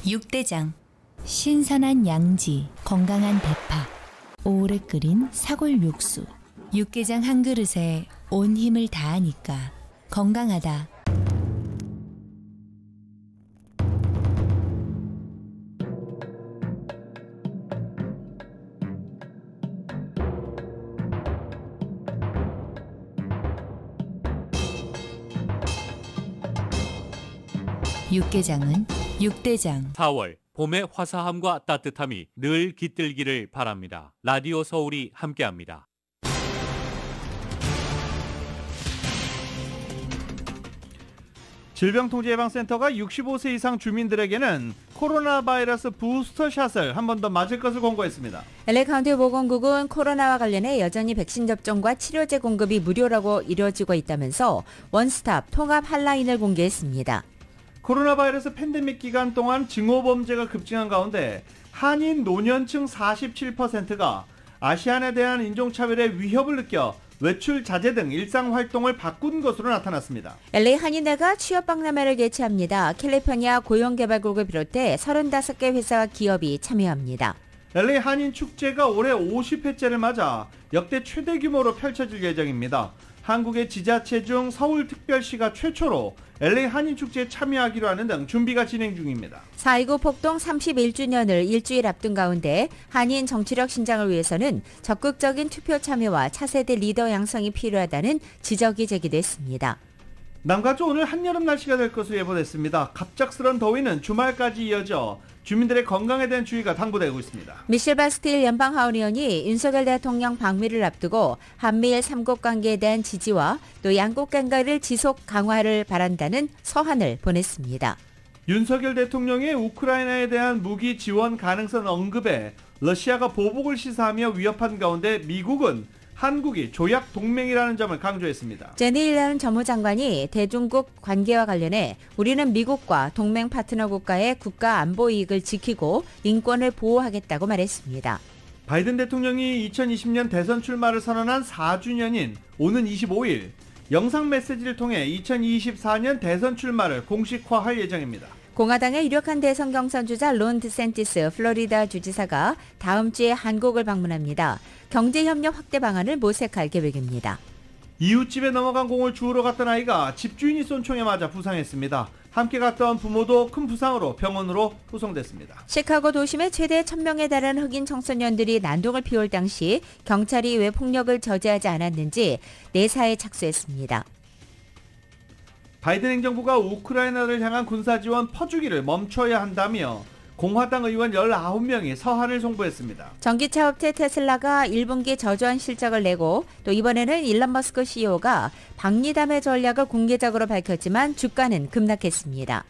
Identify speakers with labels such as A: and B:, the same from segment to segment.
A: 육대장. 신선한 양지, 건강한 대파, 오래 끓인 사골 육수. 육개장 한 그릇에 온 힘을 다하니까 건강하다. 육개장은 육대장.
B: 4월 봄의 화사함과 따뜻함이 늘 깃들기를 바랍니다. 라디오 서울이 함께합니다.
C: 질병통제예방센터가 65세 이상 주민들에게는 코로나 바이러스 부스터샷을 한 번 더 맞을 것을 권고했습니다.
D: LA 카운티 보건국은 코로나와 관련해 여전히 백신 접종과 치료제 공급이 무료라고 이루어지고 있다면서 원스톱 통합 핫라인을 공개했습니다.
C: 코로나 바이러스 팬데믹 기간 동안 증오범죄가 급증한 가운데 한인 노년층 47%가 아시안에 대한 인종차별의 위협을 느껴 외출 자제 등 일상활동을 바꾼 것으로 나타났습니다.
D: LA 한인회가 취업박람회를 개최합니다. 캘리포니아 고용개발국을 비롯해 35개 회사와 기업이 참여합니다.
C: LA 한인축제가 올해 50회째를 맞아 역대 최대 규모로 펼쳐질 예정입니다. 한국의 지자체 중 서울특별시가 최초로 LA 한인축제에 참여하기로 하는 등 준비가 진행 중입니다.
D: 4.19 폭동 31주년을 일주일 앞둔 가운데 한인 정치력 신장을 위해서는 적극적인 투표 참여와 차세대 리더 양성이 필요하다는 지적이 제기됐습니다.
C: 남가주 오늘 한여름 날씨가 될 것으로 예보됐습니다. 갑작스런 더위는 주말까지 이어져 주민들의 건강에 대한 주의가 당부되고 있습니다.
D: 미셸 바스틸 연방하원의원이 윤석열 대통령 방미를 앞두고 한미일 3국 관계에 대한 지지와 또 양국 관계를 지속 강화를 바란다는 서한을 보냈습니다.
C: 윤석열 대통령의 우크라이나에 대한 무기 지원 가능성 언급에 러시아가 보복을 시사하며 위협한 가운데 미국은 한국이 조약 동맹이라는 점을 강조했습니다.
D: 제니 옐런 전무장관이 대중국 관계와 관련해 우리는 미국과 동맹 파트너 국가의 국가 안보 이익을 지키고 인권을 보호하겠다고 말했습니다.
C: 바이든 대통령이 2020년 대선 출마를 선언한 4주년인 오는 25일 영상 메시지를 통해 2024년 대선 출마를 공식화할 예정입니다.
D: 공화당의 유력한 대선 경선 주자 론 드샌티스 플로리다 주지사가 다음 주에 한국을 방문합니다. 경제협력 확대 방안을 모색할 계획입니다.
C: 이웃집에 넘어간 공을 주우러 갔던 아이가 집주인이 쏜 총에 맞아 부상했습니다. 함께 갔던 부모도 큰 부상으로 병원으로 후송됐습니다.
D: 시카고 도심의 최대 1000명에 달하는 흑인 청소년들이 난동을 피울 당시 경찰이 왜 폭력을 저지하지 않았는지 내사에 착수했습니다.
C: 바이든 행정부가 우크라이나를 향한 군사지원 퍼주기를 멈춰야 한다며 공화당 의원 19명이 서한을 송부했습니다.
D: 전기차 업체 테슬라가 1분기 저조한 실적을 내고 또 이번에는 일론 머스크 CEO가 방리담의 전략을 공개적으로 밝혔지만 주가는 급락했습니다.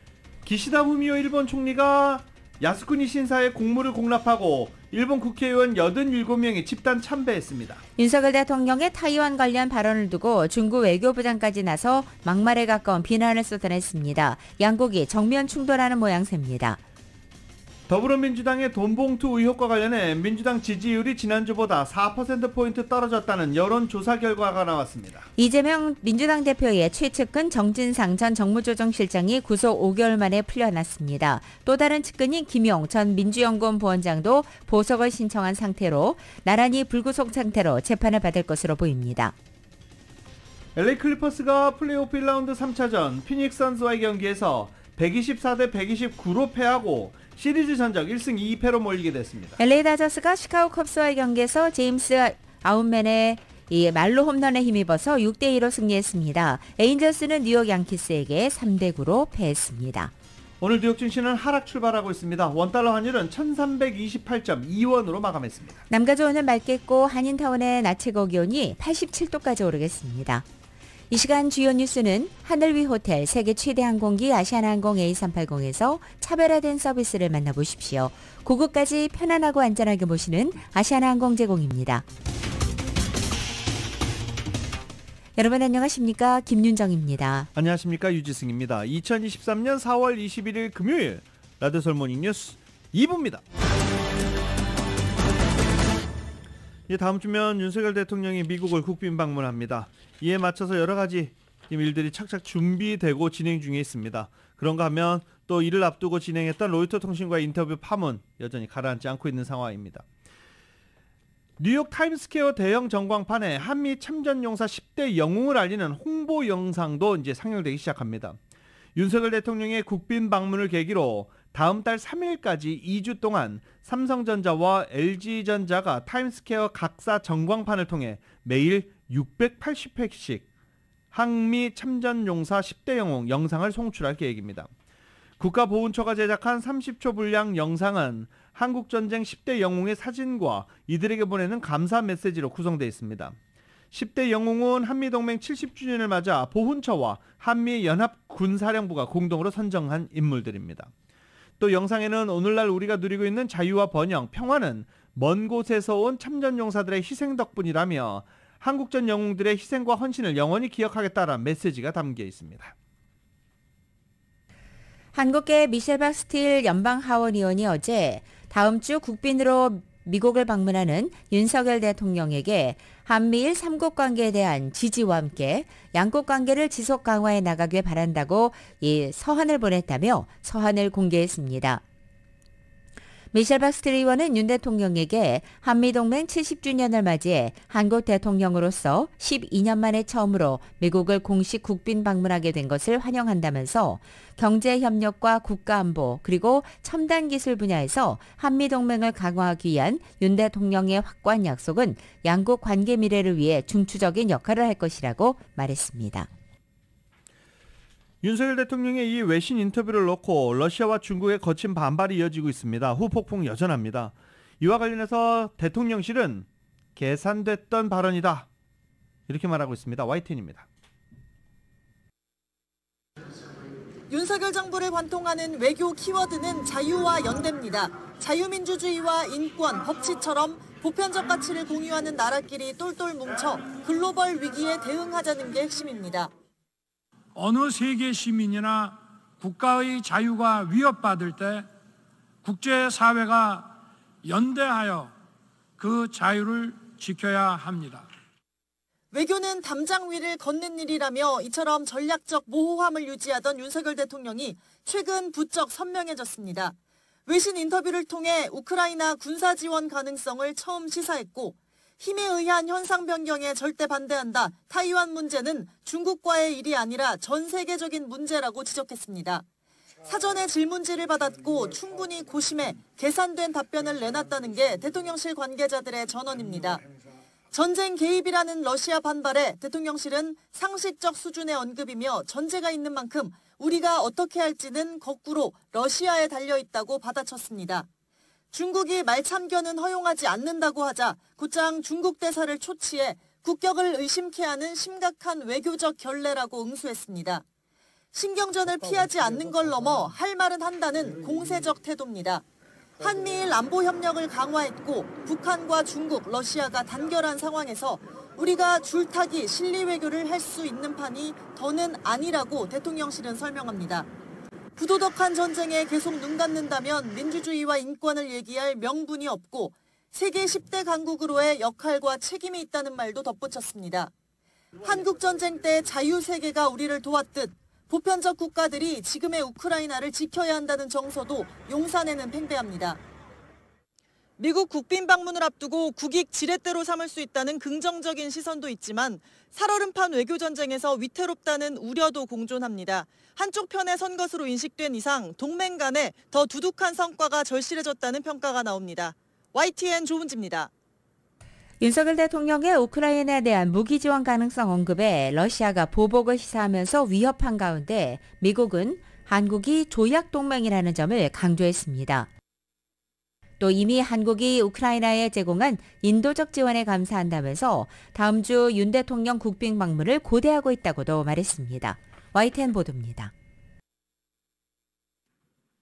C: 기시다 후미오 일본 총리가 야스쿠니 신사의 공물을 공납하고 일본 국회의원 87명이 집단 참배했습니다.
D: 윤석열 대통령의 타이완 관련 발언을 두고 중국 외교부장까지 나서 막말에 가까운 비난을 쏟아냈습니다. 양국이 정면 충돌하는 모양새입니다.
C: 더불어민주당의 돈봉투 의혹과 관련해 민주당 지지율이 지난주보다 4%포인트 떨어졌다는 여론조사 결과가 나왔습니다.
D: 이재명 민주당 대표의 최측근 정진상 전 정무조정실장이 구속 5개월 만에 풀려났습니다. 또 다른 측근인 김용 전 민주연구원 부원장도 보석을 신청한 상태로 나란히 불구속 상태로 재판을 받을 것으로 보입니다.
C: LA 클리퍼스가 플레이오프 1라운드 3차전 피닉스 선즈와의 경기에서 124대 129로 패하고 시리즈 전적 1승 2패로 몰리게 됐습니다.
D: LA 다저스가 시카고 컵스와의 경기에서 제임스 아웃맨의 말로 홈런에 힘입어서 6대2로 승리했습니다. 에인저스는 뉴욕 양키스에게 3대9로 패했습니다.
C: 오늘 뉴욕 증시는 하락 출발하고 있습니다. 원달러 환율은 1328.2원으로 마감했습니다.
D: 남가주 오늘 맑겠고 한인타운의 낮 최고 기온이 87도까지 오르겠습니다. 이 시간 주요 뉴스는 하늘 위 호텔 세계 최대 항공기 아시아나항공 A380에서 차별화된 서비스를 만나보십시오. 고국까지 편안하고 안전하게 모시는 아시아나항공 제공입니다. 여러분 안녕하십니까? 김윤정입니다.
C: 안녕하십니까? 유지승입니다. 2023년 4월 21일 금요일 라디오 설모닝 뉴스 2부입니다. 다음 주면 윤석열 대통령이 미국을 국빈 방문합니다. 이에 맞춰서 여러 가지 일들이 착착 준비되고 진행 중에 있습니다. 그런가 하면 또 이를 앞두고 진행했던 로이터 통신과의 인터뷰 파문 여전히 가라앉지 않고 있는 상황입니다. 뉴욕 타임스퀘어 대형 전광판에 한미 참전용사 10대 영웅을 알리는 홍보 영상도 이제 상영되기 시작합니다. 윤석열 대통령의 국빈 방문을 계기로 다음 달 3일까지 2주 동안 삼성전자와 LG전자가 타임스퀘어 각사 전광판을 통해 매일 680회씩 한미 참전용사 10대 영웅 영상을 송출할 계획입니다. 국가보훈처가 제작한 30초 분량 영상은 한국전쟁 10대 영웅의 사진과 이들에게 보내는 감사 메시지로 구성되어 있습니다. 10대 영웅은 한미동맹 70주년을 맞아 보훈처와 한미연합군사령부가 공동으로 선정한 인물들입니다. 또 영상에는 오늘날 우리가 누리고 있는 자유와 번영, 평화는 먼 곳에서 온 참전용사들의 희생 덕분이라며 한국전 영웅들의 희생과 헌신을 영원히 기억하겠다라는 메시지가 담겨 있습니다.
D: 한국계 미셸 박스틸 연방하원의원이 어제 다음 주 국빈으로 미국을 방문하는 윤석열 대통령에게 한미일 3국 관계에 대한 지지와 함께 양국 관계를 지속 강화해 나가길 바란다고 이 서한을 보냈다며 서한을 공개했습니다. 미셸 박스틸 의원은 윤 대통령에게 한미동맹 70주년을 맞이해 한국 대통령으로서 12년 만에 처음으로 미국을 공식 국빈 방문하게 된 것을 환영한다면서 경제협력과 국가안보 그리고 첨단 기술 분야에서 한미동맹을 강화하기 위한 윤 대통령의 확고한 약속은 양국 관계 미래를 위해 중추적인 역할을 할 것이라고 말했습니다.
C: 윤석열 대통령의 이 외신 인터뷰를 놓고 러시아와 중국의 거친 반발이 이어지고 있습니다. 후폭풍 여전합니다. 이와 관련해서 대통령실은 계산됐던 발언이다 이렇게 말하고 있습니다. YTN입니다.
E: 윤석열 정부를 관통하는 외교 키워드는 자유와 연대입니다. 자유민주주의와 인권, 법치처럼 보편적 가치를 공유하는 나라끼리 똘똘 뭉쳐 글로벌 위기에 대응하자는 게 핵심입니다.
F: 어느 세계 시민이나 국가의 자유가 위협받을 때 국제사회가 연대하여 그 자유를 지켜야 합니다.
E: 외교는 담장 위를 걷는 일이라며 이처럼 전략적 모호함을 유지하던 윤석열 대통령이 최근 부쩍 선명해졌습니다. 외신 인터뷰를 통해 우크라이나 군사 지원 가능성을 처음 시사했고 힘에 의한 현상 변경에 절대 반대한다. 타이완 문제는 중국과의 일이 아니라 전 세계적인 문제라고 지적했습니다. 사전에 질문지를 받았고 충분히 고심해 계산된 답변을 내놨다는 게 대통령실 관계자들의 전언입니다. 전쟁 개입이라는 러시아 반발에 대통령실은 상식적 수준의 언급이며 전제가 있는 만큼 우리가 어떻게 할지는 거꾸로 러시아에 달려있다고 받아쳤습니다. 중국이 말참견은 허용하지 않는다고 하자 곧장 중국 대사를 초치해 국격을 의심케 하는 심각한 외교적 결례라고 응수했습니다. 신경전을 피하지 않는 걸 넘어 할 말은 한다는 공세적 태도입니다. 한미일 안보 협력을 강화했고 북한과 중국, 러시아가 단결한 상황에서 우리가 줄타기 실리 외교를 할 수 있는 판이 더는 아니라고 대통령실은 설명합니다. 부도덕한 전쟁에 계속 눈 감는다면 민주주의와 인권을 얘기할 명분이 없고 세계 10대 강국으로의 역할과 책임이 있다는 말도 덧붙였습니다. 한국전쟁 때 자유세계가 우리를 도왔듯 보편적 국가들이 지금의 우크라이나를 지켜야 한다는 정서도 용산에는 팽배합니다. 미국 국빈 방문을 앞두고 국익 지렛대로 삼을 수 있다는 긍정적인 시선도 있지만 살얼음판 외교전쟁에서 위태롭다는 우려도 공존합니다. 한쪽 편에 선 것으로 인식된 이상 동맹 간에 더 두둑한 성과가 절실해졌다는 평가가 나옵니다. YTN 조은지입니다.
D: 윤석열 대통령의 우크라이나에 대한 무기 지원 가능성 언급에 러시아가 보복을 시사하면서 위협한 가운데 미국은 한국이 조약 동맹이라는 점을 강조했습니다. 또 이미 한국이 우크라이나에 제공한 인도적 지원에 감사한다면서 다음 주 윤 대통령 국빈 방문을 고대하고 있다고도 말했습니다. YTN 보도입니다.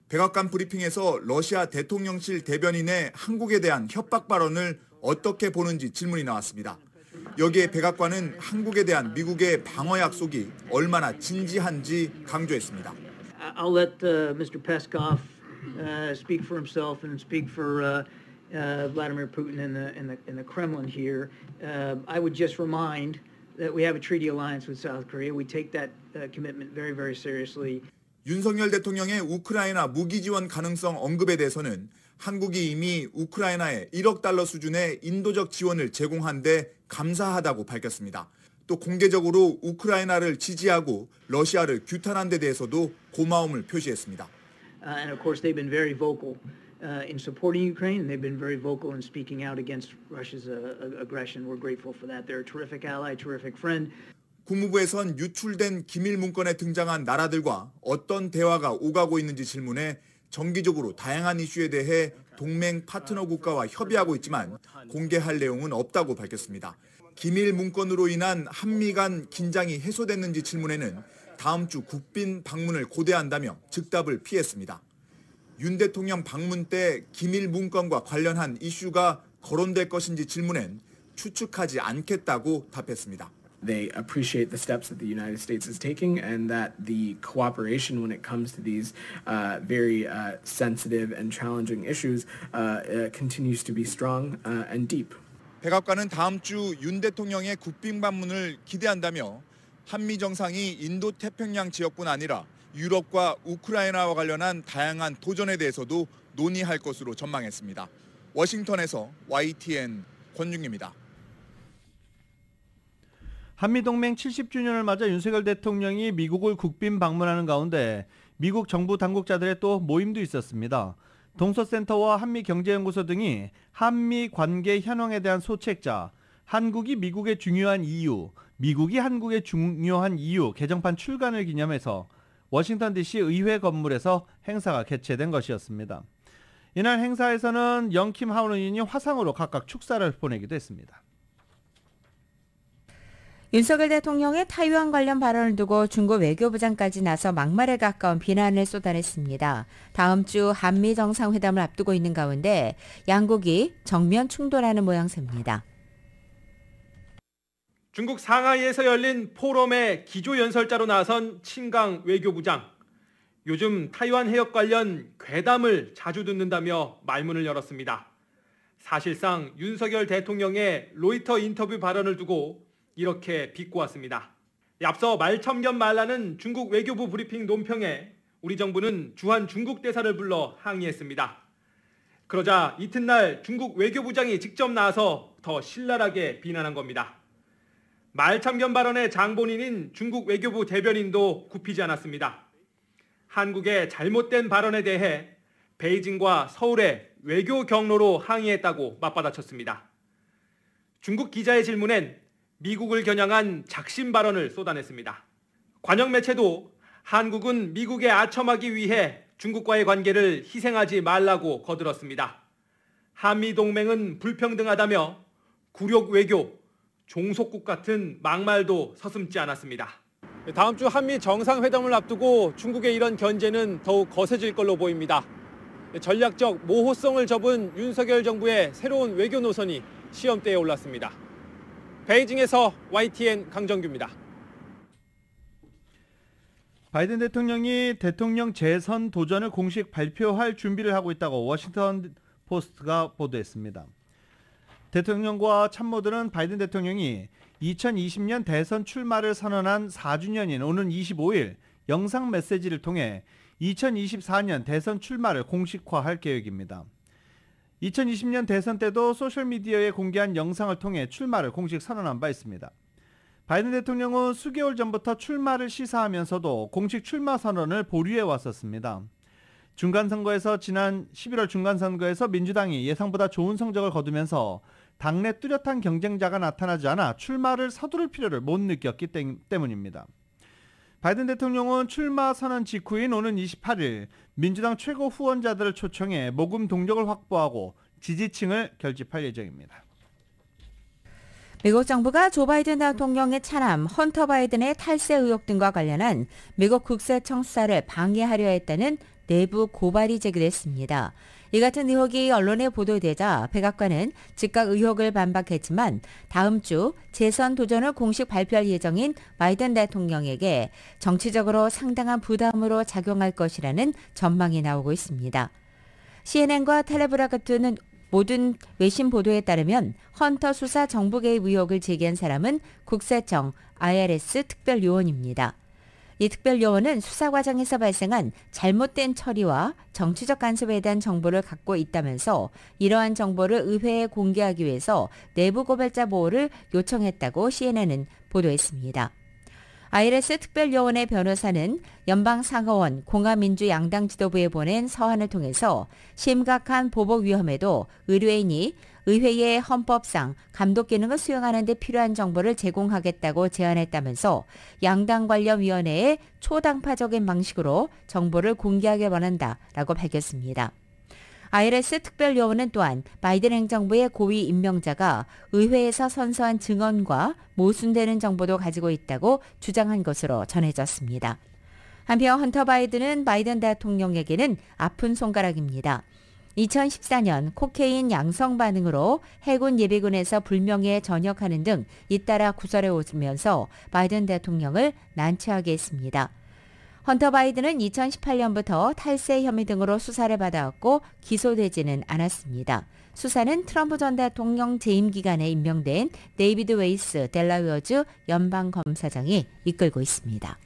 G: 백악관 브리핑에서 러시아 대통령실 대변인의 한국에 대한 협박 발언을 어떻게 보는지 질문이 나왔습니다. 여기에 백악관은 한국에 대한 미국의 방어 약속이 얼마나 진지한지 강조했습니다.
H: I'll let Mr. Peskov speak for himself and speak for Vladimir Putin in the Kremlin here. I would just remind that we have a treaty alliance with South Korea. We take that commitment very, very seriously.
G: 윤석열 대통령의 우크라이나 무기 지원 가능성 언급에 대해서는 한국이 이미 우크라이나에 1억 달러 수준의 인도적 지원을 제공한 데 감사하다고 밝혔습니다. 또 공개적으로 우크라이나를 지지하고 러시아를 규탄한 데 대해서도 고마움을 표시했습니다.
H: And of course they've been very vocal in supporting Ukraine, and they've been very vocal in speaking out against Russia's aggression. We're grateful for that. They're a terrific ally, terrific friend.
G: 국무부에선 유출된 기밀 문건에 등장한 나라들과 어떤 대화가 오가고 있는지 질문에 정기적으로 다양한 이슈에 대해 동맹 파트너 국가와 협의하고 있지만 공개할 내용은 없다고 밝혔습니다. 기밀 문건으로 인한 한미 간 긴장이 해소됐는지 질문에는 다음 주 국빈 방문을 고대한다며 즉답을 피했습니다. 윤 대통령 방문 때 기밀 문건과 관련한 이슈가 거론될 것인지 질문엔 추측하지 않겠다고 답했습니다.
I: They appreciate the steps that the United States is taking and that the cooperation when it comes to these very sensitive and challenging issues continues to be strong and deep.
G: 백악관은 다음 주 윤 대통령의 국빈 방문을 기대한다며 한미 정상이 인도 태평양 지역뿐 아니라 유럽과 우크라이나와 관련한 다양한 도전에 대해서도 논의할 것으로 전망했습니다. 워싱턴에서 YTN 권중입니다.
C: 한미동맹 70주년을 맞아 윤석열 대통령이 미국을 국빈 방문하는 가운데 미국 정부 당국자들의 또 모임도 있었습니다. 동서센터와 한미경제연구소 등이 한미 관계 현황에 대한 소책자, 한국이 미국의 중요한 이유, 미국이 한국의 중요한 이유 개정판 출간을 기념해서 워싱턴 DC 의회 건물에서 행사가 개최된 것이었습니다. 이날 행사에서는 영킴 하원 의원이 화상으로 각각 축사를 보내기도 했습니다.
D: 윤석열 대통령의 타이완 관련 발언을 두고 중국 외교부장까지 나서 막말에 가까운 비난을 쏟아냈습니다. 다음 주 한미 정상회담을 앞두고 있는 가운데 양국이 정면 충돌하는 모양새입니다.
J: 중국 상하이에서 열린 포럼의 기조연설자로 나선 친강 외교부장. 요즘 타이완 해역 관련 괴담을 자주 듣는다며 말문을 열었습니다. 사실상 윤석열 대통령의 로이터 인터뷰 발언을 두고 이렇게 비꼬았습니다. 앞서 말첨견말라는 중국 외교부 브리핑 논평에 우리 정부는 주한 중국 대사를 불러 항의했습니다. 그러자 이튿날 중국 외교부장이 직접 나와서 더 신랄하게 비난한 겁니다. 말참견 발언의 장본인인 중국 외교부 대변인도 굽히지 않았습니다. 한국의 잘못된 발언에 대해 베이징과 서울의 외교 경로로 항의했다고 맞받아쳤습니다. 중국 기자의 질문엔 미국을 겨냥한 작심 발언을 쏟아냈습니다. 관영 매체도 한국은 미국에 아첨하기 위해 중국과의 관계를 희생하지 말라고 거들었습니다. 한미 동맹은 불평등하다며 굴욕 외교, 종속국 같은 막말도 서슴지 않았습니다. 다음 주 한미 정상회담을 앞두고 중국의 이런 견제는 더욱 거세질 걸로 보입니다. 전략적 모호성을 접은 윤석열 정부의 새로운 외교 노선이 시험대에 올랐습니다. 베이징에서 YTN 강정규입니다.
C: 바이든 대통령이 대통령 재선 도전을 공식 발표할 준비를 하고 있다고 워싱턴 포스트가 보도했습니다. 대통령과 참모들은 바이든 대통령이 2020년 대선 출마를 선언한 4주년인 오는 25일 영상 메시지를 통해 2024년 대선 출마를 공식화할 계획입니다. 2020년 대선 때도 소셜미디어에 공개한 영상을 통해 출마를 공식 선언한 바 있습니다. 바이든 대통령은 수개월 전부터 출마를 시사하면서도 공식 출마 선언을 보류해 왔었습니다. 지난 11월 중간선거에서 민주당이 예상보다 좋은 성적을 거두면서 당내 뚜렷한 경쟁자가 나타나지 않아 출마를 서두를 필요를 못 느꼈기 때문입니다. 바이든 대통령은 출마 선언 직후인 오는 28일 민주당 최고 후원자들을 초청해 모금 동력을 확보하고 지지층을 결집할 예정입니다.
D: 미국 정부가 조 바이든 대통령의 차남 헌터 바이든의 탈세 의혹 등과 관련한 미국 국세청 수사를 방해하려 했다는 내부 고발이 제기됐습니다. 이 같은 의혹이 언론에 보도되자 백악관은 즉각 의혹을 반박했지만 다음 주 재선 도전을 공식 발표할 예정인 바이든 대통령에게 정치적으로 상당한 부담으로 작용할 것이라는 전망이 나오고 있습니다. CNN과 텔레브라 같은 모든 외신 보도에 따르면 헌터 수사 정부 개입 의혹을 제기한 사람은 국세청 IRS 특별요원입니다. 이 특별요원은 수사 과정에서 발생한 잘못된 처리와 정치적 간섭에 대한 정보를 갖고 있다면서 이러한 정보를 의회에 공개하기 위해서 내부 고발자 보호를 요청했다고 CNN은 보도했습니다. IRS 특별요원의 변호사는 연방상하원 공화민주 양당 지도부에 보낸 서한을 통해서 심각한 보복 위험에도 의뢰인이 의회의 헌법상 감독 기능을 수행하는 데 필요한 정보를 제공하겠다고 제안했다면서 양당 관련 위원회에 초당파적인 방식으로 정보를 공개하길 원한다라고 밝혔습니다. IRS 특별요원은 또한 바이든 행정부의 고위 임명자가 의회에서 선서한 증언과 모순되는 정보도 가지고 있다고 주장한 것으로 전해졌습니다. 한편 헌터 바이든은 바이든 대통령에게는 아픈 손가락입니다. 2014년 코케인 양성 반응으로 해군 예비군에서 불명예에 전역하는 등 잇따라 구설해 오면서 바이든 대통령을 난처하게 했습니다. 헌터 바이든은 2018년부터 탈세 혐의 등으로 수사를 받아왔고 기소되지는 않았습니다. 수사는 트럼프 전 대통령 재임 기간에 임명된 데이비드 웨이스 델라웨어주 연방검사장이 이끌고 있습니다.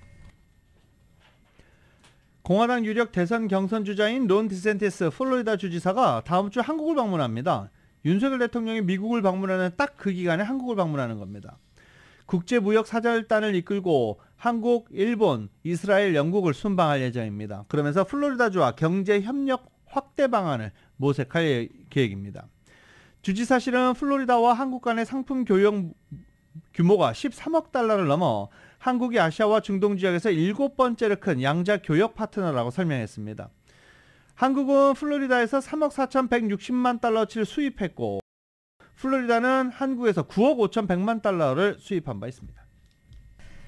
C: 공화당 유력 대선 경선 주자인 론 디센티스 플로리다 주지사가 다음 주 한국을 방문합니다. 윤석열 대통령이 미국을 방문하는 딱 그 기간에 한국을 방문하는 겁니다. 국제무역사절단을 이끌고 한국, 일본, 이스라엘, 영국을 순방할 예정입니다. 그러면서 플로리다주와 경제협력 확대 방안을 모색할 계획입니다. 주지사실은 플로리다와 한국 간의 상품 교역 규모가 13억 달러를 넘어 한국이 아시아와 중동 지역에서 7번째로 큰 양자 교역 파트너라고 설명했습니다. 한국은 플로리다에서 3억 4,160만 달러치를 수입했고 플로리다는 한국에서 9억 5,100만 달러를 수입한 바 있습니다.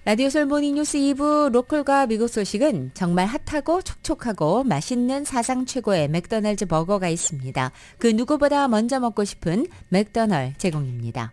D: 라디오 솔 모닝뉴스 2부 로컬과 미국 소식은 정말 핫하고 촉촉하고 맛있는 사상 최고의 맥도날드 버거가 있습니다. 그 누구보다 먼저 먹고 싶은 맥도널드 제공입니다.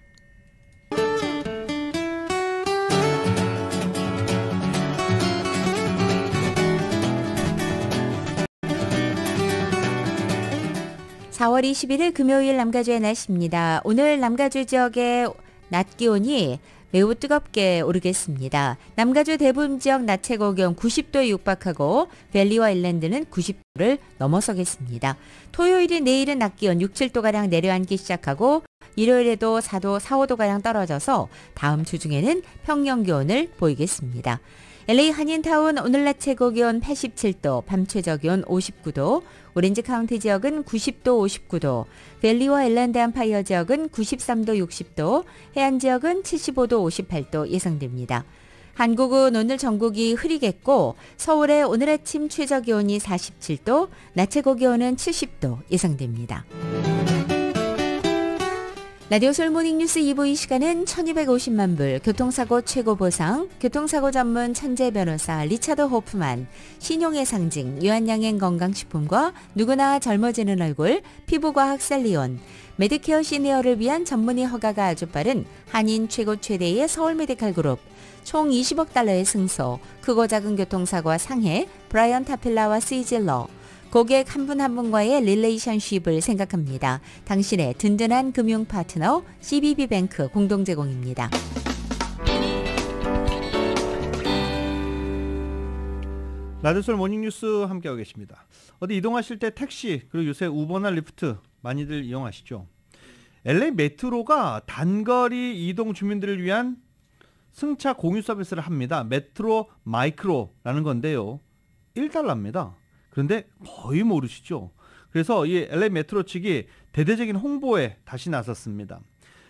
D: (4월 21일) 금요일 남가주의 날씨입니다. 오늘 남가주 지역의 낮 기온이 매우 뜨겁게 오르겠습니다. 남가주 대부분 지역 낮 최고 기온 90도에 육박하고 밸리와 일랜드는 90도를 넘어서겠습니다. 토요일인 내일은 낮 기온 6, 7도가량 내려앉기 시작하고 일요일에도 4도, 4, 5도가량 떨어져서 다음 주 중에는 평년 기온을 보이겠습니다. LA 한인타운 오늘 낮 최고 기온 87도, 밤 최저 기온 59도, 오렌지 카운티 지역은 90도, 59도, 밸리와 일랜드 엠파이어 지역은 93도, 60도, 해안 지역은 75도, 58도 예상됩니다. 한국은 오늘 전국이 흐리겠고 서울의 오늘 아침 최저 기온이 47도, 낮 최고 기온은 70도 예상됩니다. 라디오 솔 모닝뉴스 2부 이 시간은 1250만 불, 교통사고 최고 보상, 교통사고 전문 천재 변호사 리차드 호프만, 신용의 상징 유한양행 건강식품과 누구나 젊어지는 얼굴 피부과학 셀리온, 메디케어 시니어를 위한 전문의 허가가 아주 빠른 한인 최고 최대의 서울메디칼그룹, 총 20억 달러의 승소, 크고 작은 교통사고와 상해 브라이언 타필라와 시질러, 고객 한 분 한 분과의 릴레이션십을 생각합니다. 당신의 든든한 금융 파트너 CBB뱅크 공동 제공입니다.
C: 라디오솔 모닝뉴스 함께하고 계십니다. 어디 이동하실 때 택시 그리고 요새 우버나 리프트 많이들 이용하시죠. LA 메트로가 단거리 이동 주민들을 위한 승차 공유 서비스를 합니다. 메트로 마이크로라는 건데요. 1달러입니다. 그런데 거의 모르시죠. 그래서 이 LA 메트로 측이 대대적인 홍보에 다시 나섰습니다.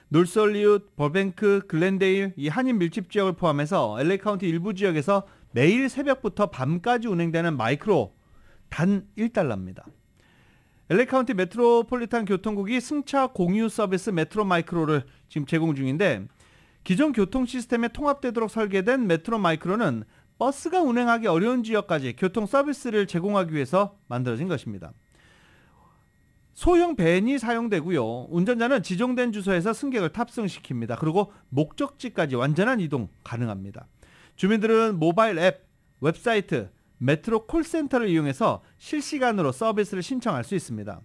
C: 놀스홀리우드, 버뱅크, 글렌데일 이 한인 밀집 지역을 포함해서 LA 카운티 일부 지역에서 매일 새벽부터 밤까지 운행되는 마이크로 단 1달러입니다. LA 카운티 메트로폴리탄 교통국이 승차 공유 서비스 메트로 마이크로를 지금 제공 중인데 기존 교통 시스템에 통합되도록 설계된 메트로 마이크로는 버스가 운행하기 어려운 지역까지 교통 서비스를 제공하기 위해서 만들어진 것입니다. 소형 밴이 사용되고요. 운전자는 지정된 주소에서 승객을 탑승시킵니다. 그리고 목적지까지 완전한 이동 가능합니다. 주민들은 모바일 앱, 웹사이트, 메트로 콜센터를 이용해서 실시간으로 서비스를 신청할 수 있습니다.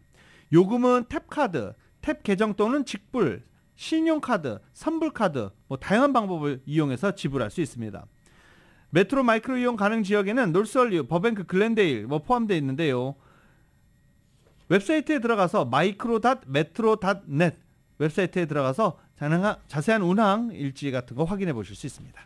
C: 요금은 탭카드, 탭 계정 또는 직불, 신용카드, 선불카드 다양한 방법을 이용해서 지불할 수 있습니다. 메트로 마이크로 이용 가능 지역에는 노스얼리, 버뱅크, 글렌데일 포함되어 있는데요. 웹사이트에 들어가서 micro.metro.net 웹사이트에 들어가서 자세한 운항 일지 같은 거 확인해 보실 수 있습니다.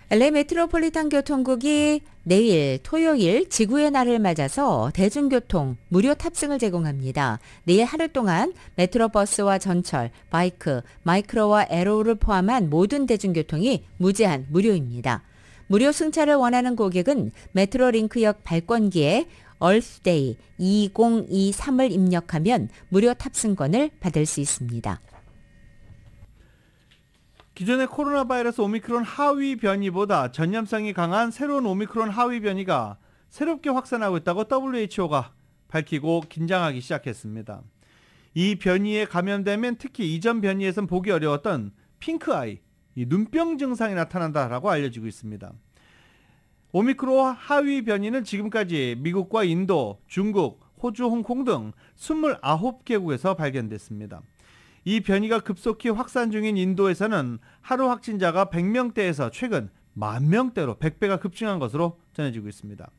D: LA 메트로폴리탄 교통국이 내일 토요일 지구의 날을 맞아서 대중교통 무료 탑승을 제공합니다. 내일 하루 동안 메트로버스와 전철, 바이크, 마이크로와 에로우를 포함한 모든 대중교통이 무제한 무료입니다. 무료 승차를 원하는 고객은 메트로링크역 발권기에 얼스데이 2023을 입력하면 무료 탑승권을 받을 수 있습니다.
C: 기존의 코로나 바이러스 오미크론 하위 변이보다 전염성이 강한 새로운 오미크론 하위 변이가 새롭게 확산하고 있다고 WHO가 밝히고 긴장하기 시작했습니다. 이 변이에 감염되면 특히 이전 변이에선 보기 어려웠던 핑크아이, 눈병 증상이 나타난다라고 알려지고 있습니다. 오미크론 하위 변이는 지금까지 미국과 인도, 중국, 호주, 홍콩 등 29개국에서 발견됐습니다. 이 변이가 급속히 확산 중인 인도에서는 하루 확진자가 100명대에서 최근 10,000명대로 100배가 급증한 것으로 전해지고 있습니다.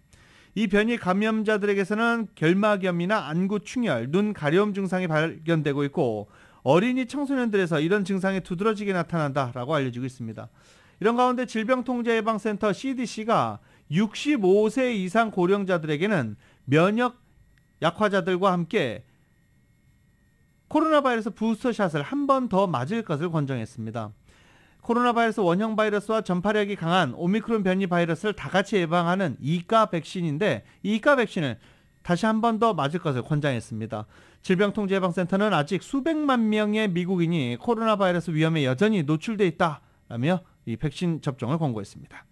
C: 이 변이 감염자들에게서는 결막염이나 안구 충혈, 눈 가려움 증상이 발견되고 있고 어린이 청소년들에서 이런 증상이 두드러지게 나타난다라고 알려지고 있습니다. 이런 가운데 질병통제예방센터 CDC가 65세 이상 고령자들에게는 면역 약화자들과 함께 코로나 바이러스 부스터샷을 한 번 더 맞을 것을 권장했습니다. 코로나 바이러스 원형 바이러스와 전파력이 강한 오미크론 변이 바이러스를 다 같이 예방하는 2가 백신인데 이 2가 백신을 다시 한 번 더 맞을 것을 권장했습니다. 질병통제예방센터는 아직 수백만 명의 미국인이 코로나 바이러스 위험에 여전히 노출돼 있다라며 이 백신 접종을 권고했습니다.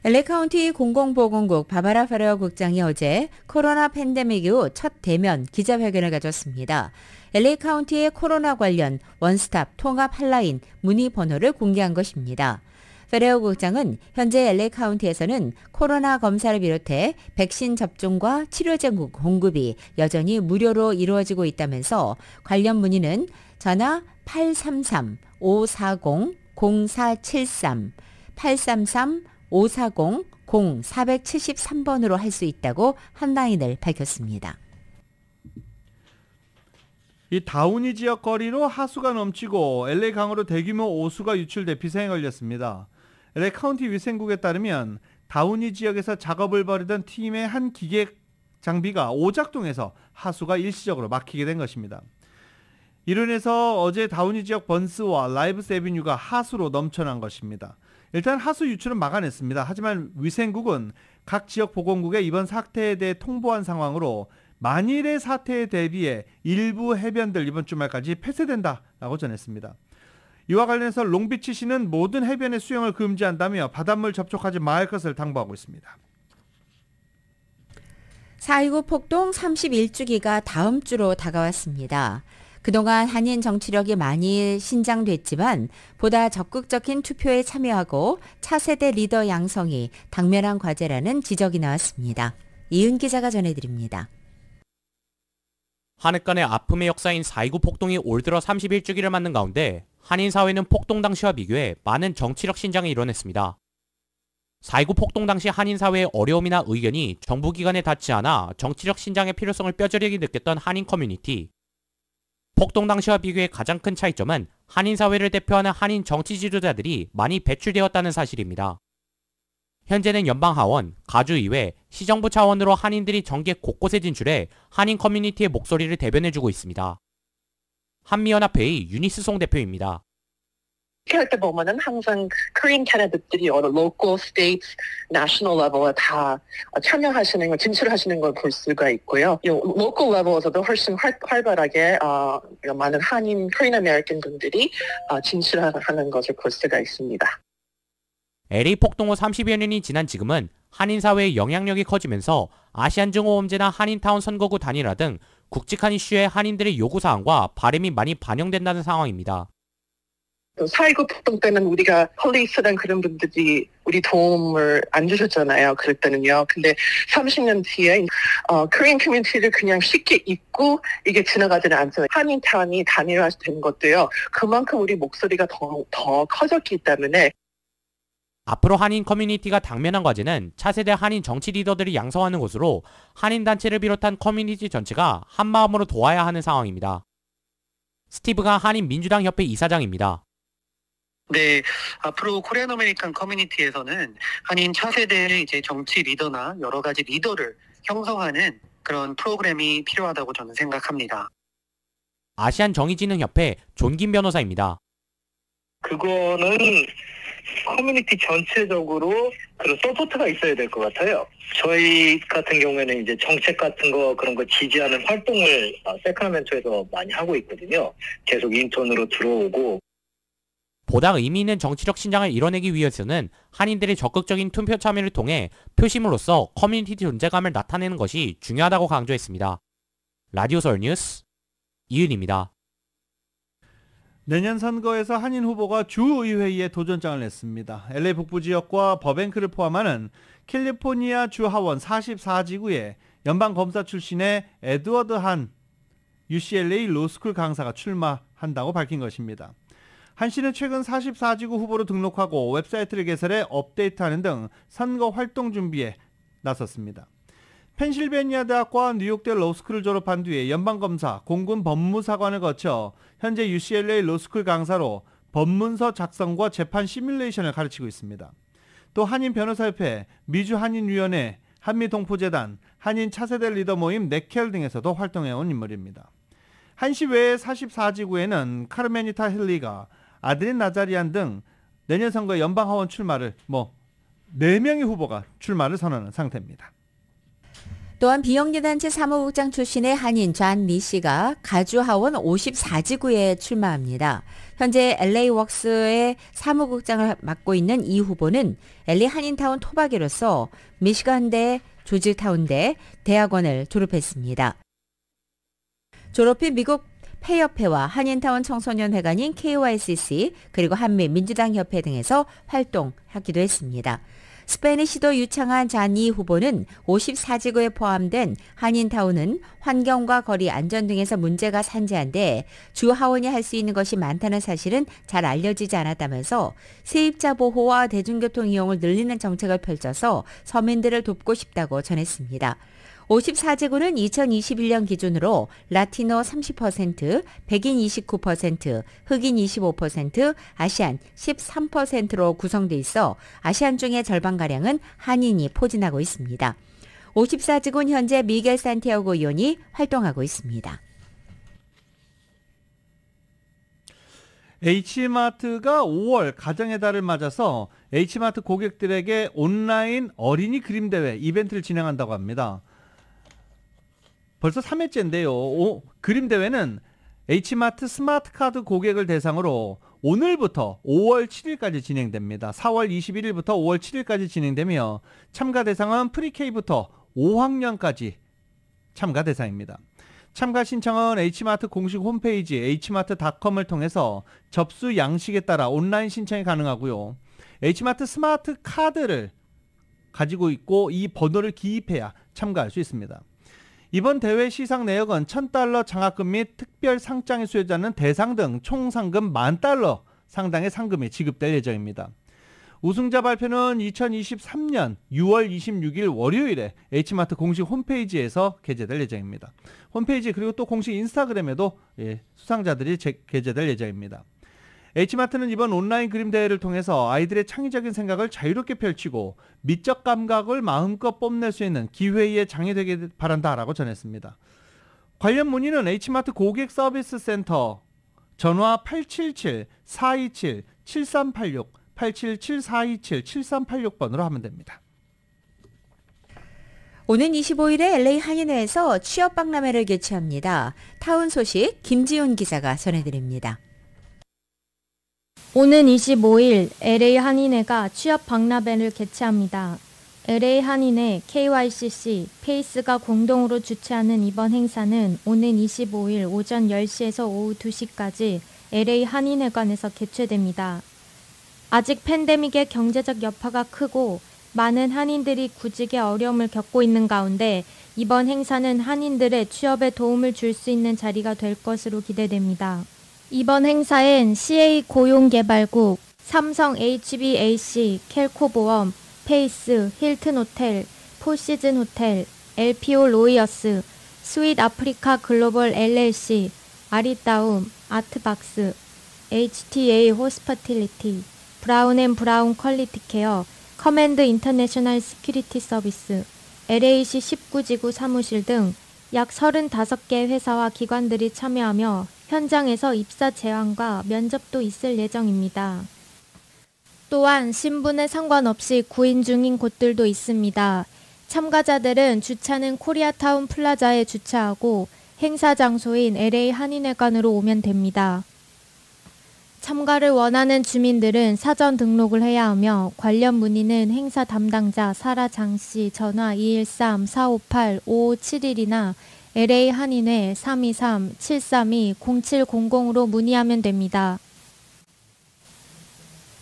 D: LA 카운티 공공보건국 바바라 페레어 국장이 어제 코로나 팬데믹 이후 첫 대면 기자회견을 가졌습니다. LA 카운티의 코로나 관련 원스톱 통합 핫라인 문의 번호를 공개한 것입니다. 페레어 국장은 현재 LA 카운티에서는 코로나 검사를 비롯해 백신 접종과 치료제 공급이 여전히 무료로 이루어지고 있다면서 관련 문의는 전화 833-540-0473, 833-540-0473번으로 할 수 있다고 핫라인을 밝혔습니다.
C: 이 다우니 지역 거리로 하수가 넘치고 LA 강으로 대규모 오수가 유출돼 비상에 걸렸습니다. LA 카운티 위생국에 따르면 다우니 지역에서 작업을 벌이던 팀의 한 기계 장비가 오작동해서 하수가 일시적으로 막히게 된 것입니다. 이로 인해서 어제 다우니 지역 번스와 라이브스 애비뉴가 하수로 넘쳐난 것입니다. 일단 하수 유출은 막아냈습니다. 하지만 위생국은 각 지역 보건국에 이번 사태에 대해 통보한 상황으로 만일의 사태에 대비해 일부 해변들 이번 주말까지 폐쇄된다라고 전했습니다. 이와 관련해서 롱비치시는 모든 해변의 수영을 금지한다며 바닷물 접촉하지 말 것을 당부하고 있습니다.
D: 4.19 폭동 31주기가 다음 주로 다가왔습니다. 그동안 한인 정치력이 많이 신장됐지만 보다 적극적인 투표에 참여하고 차세대 리더 양성이 당면한 과제라는 지적이 나왔습니다. 이은 기자가 전해드립니다.
K: 한해 아픔의 역사인 4.29 폭동이 올 들어 31주기를 맞는 가운데 한인 사회는 폭동 당시와 비교해 많은 정치력 신장을 이뤄냈습니다. 4.29 폭동 당시 한인 사회의 어려움이나 의견이 정부 기관에 닿지 않아 정치력 신장의 필요성을 뼈저리게 느꼈던 한인 커뮤니티. 폭동 당시와 비교해 가장 큰 차이점은 한인 사회를 대표하는 한인 정치 지도자들이 많이 배출되었다는 사실입니다. 현재는 연방하원, 가주의회, 시정부 차원으로 한인들이 정계 곳곳에 진출해 한인 커뮤니티의 목소리를 대변해주고 있습니다. 한미연합회의 유니스 송 대표입니다.
L: 할 때 보면은 항상 Korean 캐나다들이 어느 local, state, national level에 다 참여하시는 걸, 진출하시는 걸 볼 수가 있고요. local level에서도 훨씬 활발하게 많은 한인 Korean American 분들이 진출하는 것을 볼 수가 있습니다.
K: LA 폭동 후 30여 년이 지난 지금은 한인 사회의 영향력이 커지면서 아시안 증오범죄나 한인타운 선거구 단일화 등 굵직한 이슈에 한인들의 요구사항과 바람이 많이 반영된다는 상황입니다.
L: 4.19 폭동 때는 우리가 폴리스랑 그런 분들이 우리 도움을 안 주셨잖아요. 그럴 때는요. 근데 30년 뒤에 코리안 커뮤니티를 그냥 쉽게 잊고 이게 지나가지는 않잖아요. 한인타운이 단일화된 것도요. 그만큼 우리 목소리가 더 커졌기 때문에
K: 앞으로 한인 커뮤니티가 당면한 과제는 차세대 한인 정치 리더들이 양성하는 것으로 한인단체를 비롯한 커뮤니티 전체가 한마음으로 도와야 하는 상황입니다. 스티브가 한인민주당협회 이사장입니다.
M: 네, 앞으로 코리안 아메리칸 커뮤니티에서는 한인 차세대의 이제 정치 리더나 여러 가지 리더를 형성하는 그런 프로그램이 필요하다고 저는 생각합니다.
K: 아시안 정의진흥협회 존김 변호사입니다.
N: 그거는 커뮤니티 전체적으로 그런 서포트가 있어야 될 것 같아요. 저희 같은 경우에는 이제 정책 같은 거 그런 거 지지하는 활동을 세크라멘토에서 많이 하고 있거든요. 계속 인턴으로 들어오고.
K: 보다 의미 있는 정치적 신장을 이뤄내기 위해서는 한인들의 적극적인 투표 참여를 통해 표심으로써 커뮤니티 존재감을 나타내는 것이 중요하다고 강조했습니다. 라디오 서울 뉴스 이은입니다.
C: 내년 선거에서 한인 후보가 주의회의에 도전장을 냈습니다. LA 북부 지역과 버뱅크를 포함하는 캘리포니아 주 하원 44지구에 연방검사 출신의 에드워드 한 UCLA 로스쿨 강사가 출마한다고 밝힌 것입니다. 한 씨는 최근 44지구 후보로 등록하고 웹사이트를 개설해 업데이트하는 등 선거 활동 준비에 나섰습니다. 펜실베니아 대학과 뉴욕대 로스쿨을 졸업한 뒤에 연방검사, 공군 법무사관을 거쳐 현재 UCLA 로스쿨 강사로 법문서 작성과 재판 시뮬레이션을 가르치고 있습니다. 또 한인변호사협회, 미주한인위원회, 한미동포재단, 한인 차세대 리더 모임 네켈 등에서도 활동해온 인물입니다. 한 씨 외에 44지구에는 카르메니타 힐리가, 아드린 나자리안 등 내년 선거 연방하원 출마를 4명의 후보가 출마를 선언한 상태입니다.
D: 또한 비영리단체 사무국장 출신의 한인 존 리 씨가 가주 하원 54지구에 출마합니다. 현재 LA 웍스의 사무국장을 맡고 있는 이 후보는 LA 한인타운 토박이로서 미시간대, 조지타운대 대학원을 졸업했습니다. 졸업 후 미국 폐협회와 한인타운 청소년회관인 KYCC 그리고 한미민주당협회 등에서 활동하기도 했습니다. 스페니시도 유창한 잔니 후보는 54지구에 포함된 한인타운은 환경과 거리 안전 등에서 문제가 산재한데 주 하원이 할 수 있는 것이 많다는 사실은 잘 알려지지 않았다면서 세입자 보호와 대중교통 이용을 늘리는 정책을 펼쳐서 서민들을 돕고 싶다고 전했습니다. 54지구는 2021년 기준으로 라티노 30%, 백인 29%, 흑인 25%, 아시안 13%로 구성돼 있어 아시안 중의 절반가량은 한인이 포진하고 있습니다. 54지구는 현재 미겔 산티아고 의원이 활동하고 있습니다.
C: H마트가 5월 가정의 달을 맞아서 H마트 고객들에게 온라인 어린이 그림 대회 이벤트를 진행한다고 합니다. 벌써 3회째인데요. 그림 대회는 H마트 스마트카드 고객을 대상으로 오늘부터 5월 7일까지 진행됩니다. 4월 21일부터 5월 7일까지 진행되며 참가 대상은 프리K부터 5학년까지 참가 대상입니다. 참가 신청은 H마트 공식 홈페이지 h마트.com을 통해서 접수 양식에 따라 온라인 신청이 가능하고요. H마트 스마트 카드를 가지고 있고 이 번호를 기입해야 참가할 수 있습니다. 이번 대회 시상 내역은 $1,000 장학금 및 특별 상장의 수혜자는 대상 등 총 상금 $10,000 상당의 상금이 지급될 예정입니다. 우승자 발표는 2023년 6월 26일 월요일에 H마트 공식 홈페이지에서 게재될 예정입니다. 홈페이지 그리고 또 공식 인스타그램에도 수상자들이 게재될 예정입니다. H마트는 이번 온라인 그림 대회를 통해서 아이들의 창의적인 생각을 자유롭게 펼치고 미적 감각을 마음껏 뽐낼 수 있는 기회의 장이 되길 바란다라고 전했습니다. 관련 문의는 H마트 고객 서비스 센터 전화 877-427-7386 877-427-7386번으로 하면 됩니다.
D: 오는 25일에 LA 한인회에서 취업 박람회를 개최합니다. 타운 소식 김지훈 기자가 전해드립니다.
O: 오는 25일 LA 한인회가 취업 박람회를 개최합니다. LA 한인회, KYCC, 페이스가 공동으로 주최하는 이번 행사는 오는 25일 오전 10시에서 오후 2시까지 LA 한인회관에서 개최됩니다. 아직 팬데믹의 경제적 여파가 크고 많은 한인들이 구직에 어려움을 겪고 있는 가운데 이번 행사는 한인들의 취업에 도움을 줄 수 있는 자리가 될 것으로 기대됩니다. 이번 행사엔 CA 고용개발국, 삼성 HBAC, 켈코보험, 페이스, 힐튼 호텔, 포시즌 호텔, LPO 로이어스, 스윗 아프리카 글로벌 LLC, 아리따움, 아트박스, HTA 호스피탈리티, 브라운앤브라운 퀄리티 케어, 커맨드 인터내셔널 시큐리티 서비스, LAC 19지구 사무실 등 약 35개 회사와 기관들이 참여하며 현장에서 입사 제안과 면접도 있을 예정입니다. 또한 신분에 상관없이 구인 중인 곳들도 있습니다. 참가자들은 주차는 코리아타운 플라자에 주차하고 행사 장소인 LA 한인회관으로 오면 됩니다. 참가를 원하는 주민들은 사전 등록을 해야 하며 관련 문의는 행사 담당자 사라 장씨 전화 213-458-5571이나 LA 한인회 323-732-0700으로 문의하면 됩니다.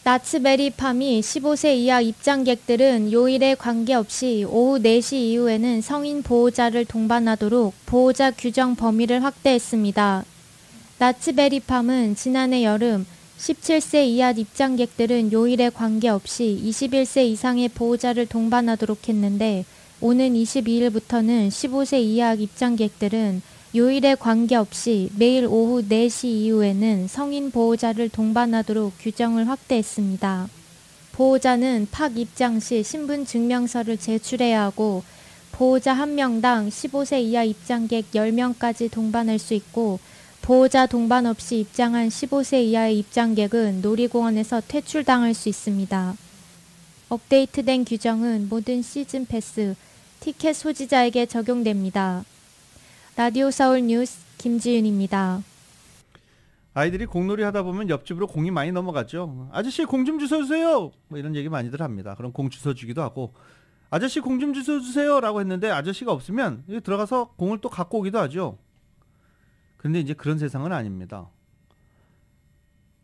O: 나츠베리팜이 15세 이하 입장객들은 요일에 관계없이 오후 4시 이후에는 성인 보호자를 동반하도록 보호자 규정 범위를 확대했습니다. 나츠베리팜은 지난해 여름 17세 이하 입장객들은 요일에 관계없이 21세 이상의 보호자를 동반하도록 했는데 오는 22일부터는 15세 이하 입장객들은 요일에 관계없이 매일 오후 4시 이후에는 성인 보호자를 동반하도록 규정을 확대했습니다. 보호자는 팍 입장 시 신분증명서를 제출해야 하고 보호자 1명당 15세 이하 입장객 10명까지 동반할 수 있고 보호자 동반 없이 입장한 15세 이하의 입장객은 놀이공원에서 퇴출당할 수 있습니다. 업데이트된 규정은 모든 시즌 패스, 티켓 소지자에게 적용됩니다. 라디오 서울 뉴스 김지윤입니다.
C: 아이들이 공놀이 하다 보면 옆집으로 공이 많이 넘어가죠. 아저씨 공 좀 주워주세요. 뭐 이런 얘기 많이들 합니다. 그럼 공 주워주기도 하고 아저씨 공 좀 주워주세요 라고 했는데 아저씨가 없으면 들어가서 공을 또 갖고 오기도 하죠. 근데 이제 그런 세상은 아닙니다.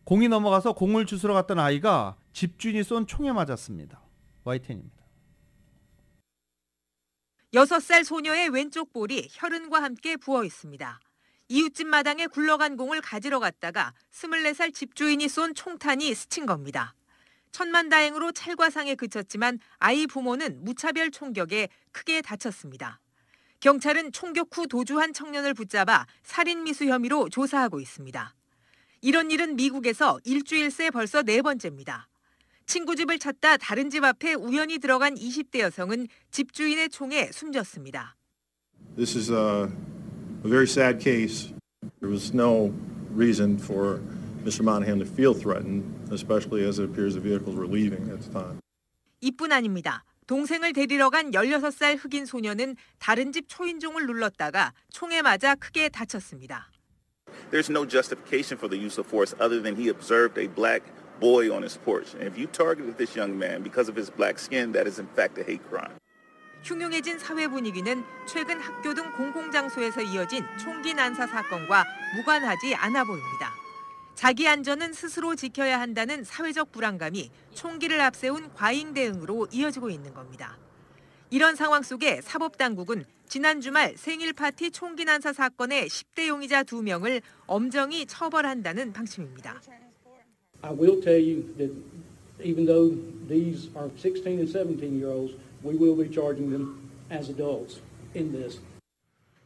C: 공이 넘어가서 공을 주스러 갔던 아이가 집주인이 쏜 총에 맞았습니다. YTN입니다.
P: 6살 소녀의 왼쪽 볼이 혈흔과 함께 부어 있습니다. 이웃집 마당에 굴러간 공을 가지러 갔다가 24살 집주인이 쏜 총탄이 스친 겁니다. 천만다행으로 찰과상에 그쳤지만 아이 부모는 무차별 총격에 크게 다쳤습니다. 경찰은 총격 후 도주한 청년을 붙잡아 살인미수 혐의로 조사하고 있습니다. 이런 일은 미국에서 일주일 새 벌써 4번째입니다. 친구 집을 찾다 다른 집 앞에 우연히 들어간 20대 여성은 집주인의 총에 숨졌습니다.
Q: This is a very sad case. There was no reason for Mr. Monahan to feel threatened, especially as it appears the vehicles were leaving at the time. 이뿐
P: 아닙니다. 동생을 데리러 간 16살 흑인 소녀는 다른 집 초인종을 눌렀다가 총에 맞아 크게 다쳤습니다.
R: There's no justification for the use of force other than he observed a black boy on his porch. And if you targeted this young man because of his black skin, that is in fact a hate crime.
P: 흉흉해진 사회 분위기는 최근 학교 등 공공장소에서 이어진 총기 난사 사건과 무관하지 않아 보입니다. 자기 안전은 스스로 지켜야 한다는 사회적 불안감이 총기를 앞세운 과잉 대응으로 이어지고 있는 겁니다. 이런 상황 속에 사법당국은 지난 주말 생일 파티 총기 난사 사건의 10대 용의자 2명을 엄정히 처벌한다는 방침입니다.
S: I will tell you that even though these are 16 and 17-year-olds, we will be charging them as adults in this.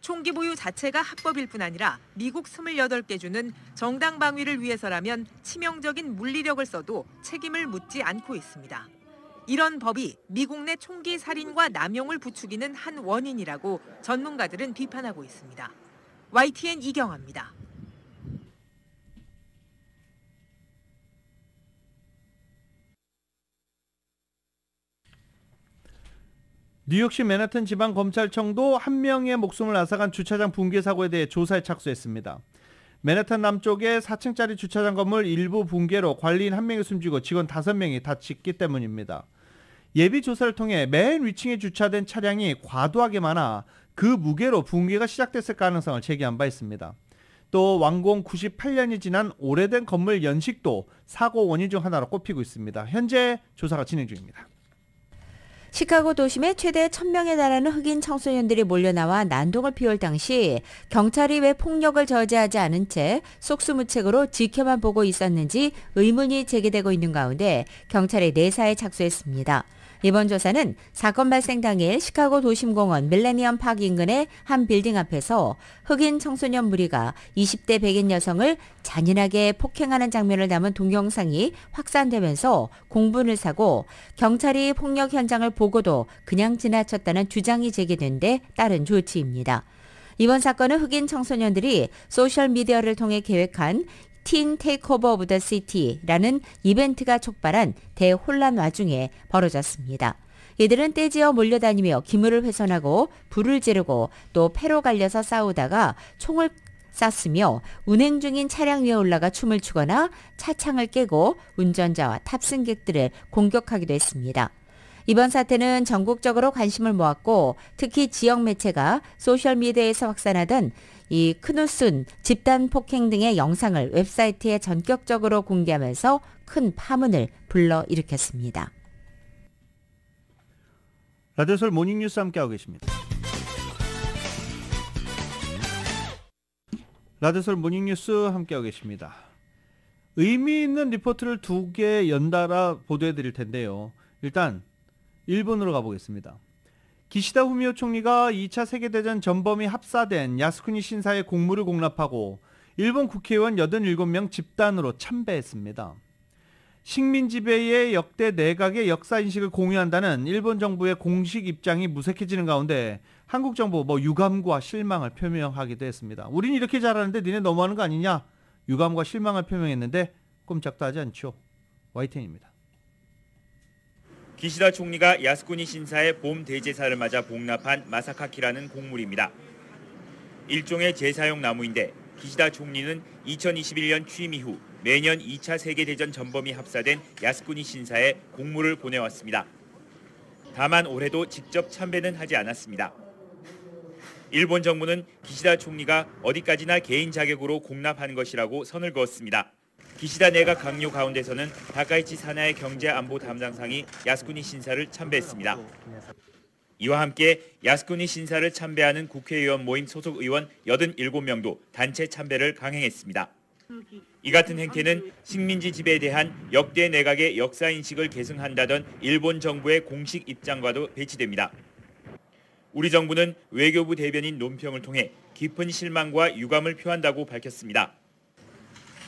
P: 총기 보유 자체가 합법일 뿐 아니라 미국 28개 주는 정당 방위를 위해서라면 치명적인 물리력을 써도 책임을 묻지 않고 있습니다. 이런 법이 미국 내 총기 살인과 남용을 부추기는 한 원인이라고 전문가들은 비판하고 있습니다. YTN 이경아입니다.
C: 뉴욕시 맨하튼 지방검찰청도 한 명의 목숨을 앗아간 주차장 붕괴 사고에 대해 조사에 착수했습니다. 맨하탄 남쪽의 4층짜리 주차장 건물 일부 붕괴로 관리인 1명이 숨지고 직원 5명이 다쳤기 때문입니다. 예비 조사를 통해 맨 위층에 주차된 차량이 과도하게 많아 그 무게로 붕괴가 시작됐을 가능성을 제기한 바 있습니다. 또 완공 98년이 지난 오래된 건물 연식도 사고 원인 중 하나로 꼽히고 있습니다. 현재 조사가 진행 중입니다.
D: 시카고 도심에 최대 1,000명에 달하는 흑인 청소년들이 몰려나와 난동을 피울 당시 경찰이 왜 폭력을 저지하지 않은 채 속수무책으로 지켜만 보고 있었는지 의문이 제기되고 있는 가운데 경찰이 내사에 착수했습니다. 이번 조사는 사건 발생 당일 시카고 도심공원 밀레니엄 파크 인근의 한 빌딩 앞에서 흑인 청소년 무리가 20대 백인 여성을 잔인하게 폭행하는 장면을 담은 동영상이 확산되면서 공분을 사고 경찰이 폭력 현장을 보고도 그냥 지나쳤다는 주장이 제기된 데 따른 조치입니다. 이번 사건은 흑인 청소년들이 소셜미디어를 통해 계획한 틴 테이크오버 오브 더 시티라는 이벤트가 촉발한 대혼란 와중에 벌어졌습니다. 이들은 떼지어 몰려다니며 기물을 훼손하고 불을 지르고 또 패로 갈려서 싸우다가 총을 쐈으며 운행 중인 차량 위에 올라가 춤을 추거나 차창을 깨고 운전자와 탑승객들을 공격하기도 했습니다. 이번 사태는 전국적으로 관심을 모았고 특히 지역 매체가 소셜미디어에서 확산하던 이 크누슨 집단 폭행 등의 영상을 웹사이트에 전격적으로 공개하면서 큰 파문을 불러일으켰습니다.
C: 라디오솔 모닝뉴스 함께하고 계십니다. 라디오솔 모닝뉴스 함께하고 계십니다. 의미 있는 리포트를 2개 연달아 보도해드릴 텐데요. 일단 일본으로 가보겠습니다. 기시다 후미오 총리가 2차 세계대전 전범이 합사된 야스쿠니 신사의 공물을 공납하고 일본 국회의원 87명 집단으로 참배했습니다. 식민 지배의 역대 내각의 역사인식을 공유한다는 일본 정부의 공식 입장이 무색해지는 가운데 한국 정부 유감과 실망을 표명하기도 했습니다. 우린 이렇게 잘하는데 니네 너무하는 거 아니냐? 유감과 실망을 표명했는데 꼼짝도 하지 않죠. YTN입니다.
T: 기시다 총리가 야스쿠니 신사의 봄 대제사를 맞아 복납한 마사카키라는 곡물입니다. 일종의 제사용 나무인데 기시다 총리는 2021년 취임 이후 매년 2차 세계대전 전범이 합사된 야스쿠니 신사에 곡물을 보내왔습니다. 다만 올해도 직접 참배는 하지 않았습니다. 일본 정부는 기시다 총리가 어디까지나 개인 자격으로 공납하는 것이라고 선을 그었습니다. 기시다 내각 강요 가운데서는 다카이치 사나의 경제안보 담당상이 야스쿠니 신사를 참배했습니다. 이와 함께 야스쿠니 신사를 참배하는 국회의원 모임 소속 의원 87명도 단체 참배를 강행했습니다. 이 같은 행태는 식민지 지배에 대한 역대 내각의 역사인식을 계승한다던 일본 정부의 공식 입장과도 배치됩니다. 우리 정부는 외교부 대변인 논평을 통해 깊은 실망과 유감을 표한다고 밝혔습니다.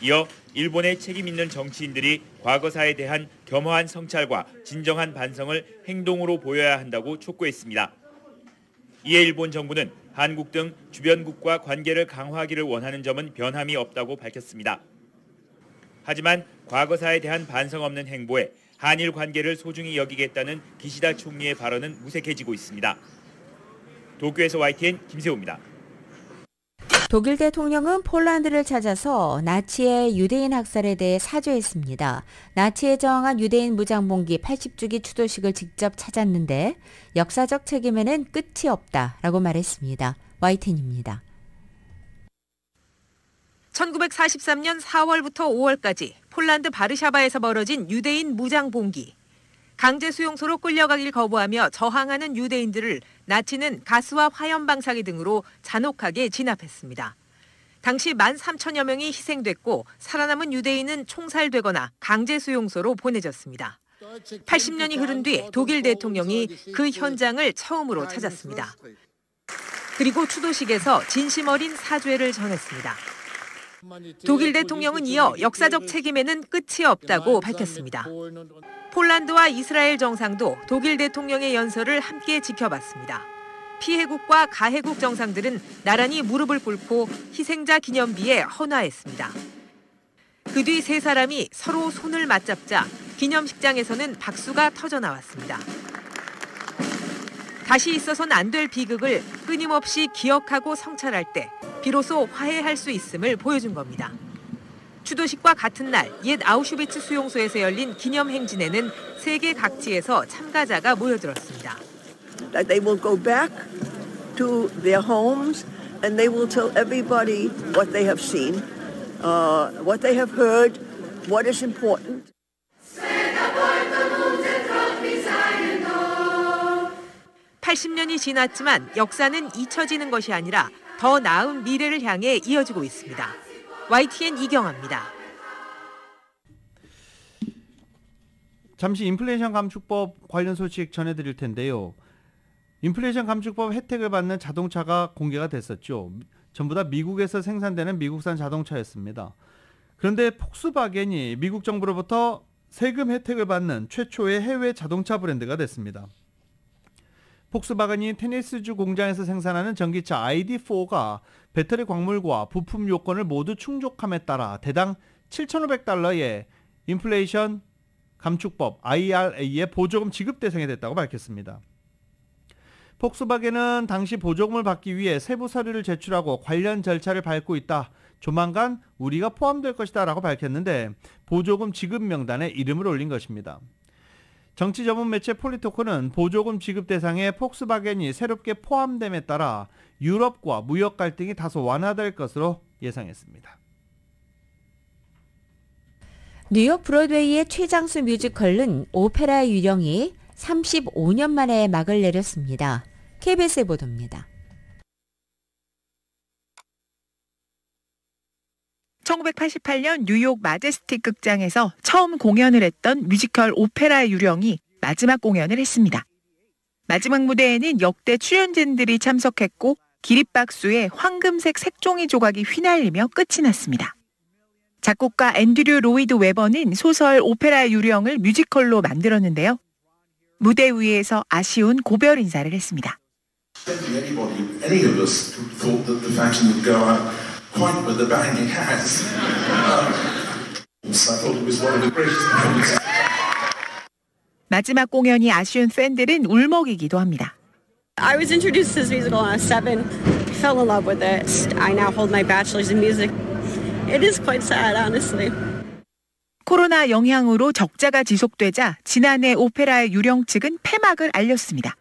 T: 이어 일본의 책임 있는 정치인들이 과거사에 대한 겸허한 성찰과 진정한 반성을 행동으로 보여야 한다고 촉구했습니다. 이에 일본 정부는 한국 등 주변국과 관계를 강화하기를 원하는 점은 변함이 없다고 밝혔습니다. 하지만 과거사에 대한 반성 없는 행보에 한일 관계를 소중히 여기겠다는 기시다 총리의 발언은 무색해지고 있습니다. 도쿄에서 YTN 김세호입니다.
D: 독일 대통령은 폴란드를 찾아서 나치의 유대인 학살에 대해 사죄했습니다. 나치에 저항한 유대인 무장봉기 80주기 추도식을 직접 찾았는데 역사적 책임에는 끝이 없다라고 말했습니다. YTN입니다.
P: 1943년 4월부터 5월까지 폴란드 바르샤바에서 벌어진 유대인 무장봉기. 강제 수용소로 끌려가길 거부하며 저항하는 유대인들을 나치는 가스와 화염 방사기 등으로 잔혹하게 진압했습니다. 당시 13,000여 명이 희생됐고 살아남은 유대인은 총살되거나 강제 수용소로 보내졌습니다. 80년이 흐른 뒤 독일 대통령이 그 현장을 처음으로 찾았습니다. 그리고 추도식에서 진심 어린 사죄를 전했습니다. 독일 대통령은 이어 역사적 책임에는 끝이 없다고 밝혔습니다. 폴란드와 이스라엘 정상도 독일 대통령의 연설을 함께 지켜봤습니다. 피해국과 가해국 정상들은 나란히 무릎을 꿇고 희생자 기념비에 헌화했습니다. 그 뒤 세 사람이 서로 손을 맞잡자 기념식장에서는 박수가 터져 나왔습니다. 다시 있어선 안 될 비극을 끊임없이 기억하고 성찰할 때 비로소 화해할 수 있음을 보여준 겁니다. 추도식과 같은 날 옛 아우슈비츠 수용소에서 열린 기념행진에는 세계 각지에서 참가자가 모여들었습니다.
U: They will go back to their homes and they will tell everybody what they have seen, what they have heard, what is important.
P: 80년이 지났지만 역사는 잊혀지는 것이 아니라 더 나은 미래를 향해 이어지고 있습니다. YTN 이경아입니다.
C: 잠시 인플레이션 감축법 관련 소식 전해드릴 텐데요. 인플레이션 감축법 혜택을 받는 자동차가 공개가 됐었죠. 전부 다 미국에서 생산되는 미국산 자동차였습니다. 그런데 폭스바겐이 미국 정부로부터 세금 혜택을 받는 최초의 해외 자동차 브랜드가 됐습니다. 폭스바겐이 테네시주 공장에서 생산하는 전기차 ID4가 배터리 광물과 부품 요건을 모두 충족함에 따라 대당 $7,500의 인플레이션 감축법 IRA의 보조금 지급 대상이 됐다고 밝혔습니다. 폭스바겐은 당시 보조금을 받기 위해 세부 서류를 제출하고 관련 절차를 밟고 있다. 조만간 우리가 포함될 것이다 라고 밝혔는데 보조금 지급 명단에 이름을 올린 것입니다. 정치 전문 매체 폴리토코는 보조금 지급 대상에 폭스바겐이 새롭게 포함됨에 따라 유럽과 무역 갈등이 다소 완화될 것으로 예상했습니다.
D: 뉴욕 브로드웨이의 최장수 뮤지컬은 오페라의 유령이 35년 만에 막을 내렸습니다. KBS의 보도입니다.
A: 1988년 뉴욕 마제스틱 극장에서 처음 공연을 했던 뮤지컬 오페라의 유령이 마지막 공연을 했습니다. 마지막 무대에는 역대 출연진들이 참석했고 기립박수에 황금색 색종이 조각이 휘날리며 끝이 났습니다. 작곡가 앤드류 로이드 웨버는 소설 오페라의 유령을 뮤지컬로 만들었는데요. 무대 위에서 아쉬운 고별 인사를 했습니다.
V: Quite with the bang it has. So I thought it was one of the greatest performances.
A: 마지막 공연이 아쉬운 팬들은 울먹이기도 합니다.
W: I was introduced to this musical when I was 7. Fell in love with it. I now hold my bachelor's in music. It is quite sad, honestly.
A: 코로나 영향으로 적자가 지속되자 지난해 오페라의 유령 측은 폐막을 알렸습니다.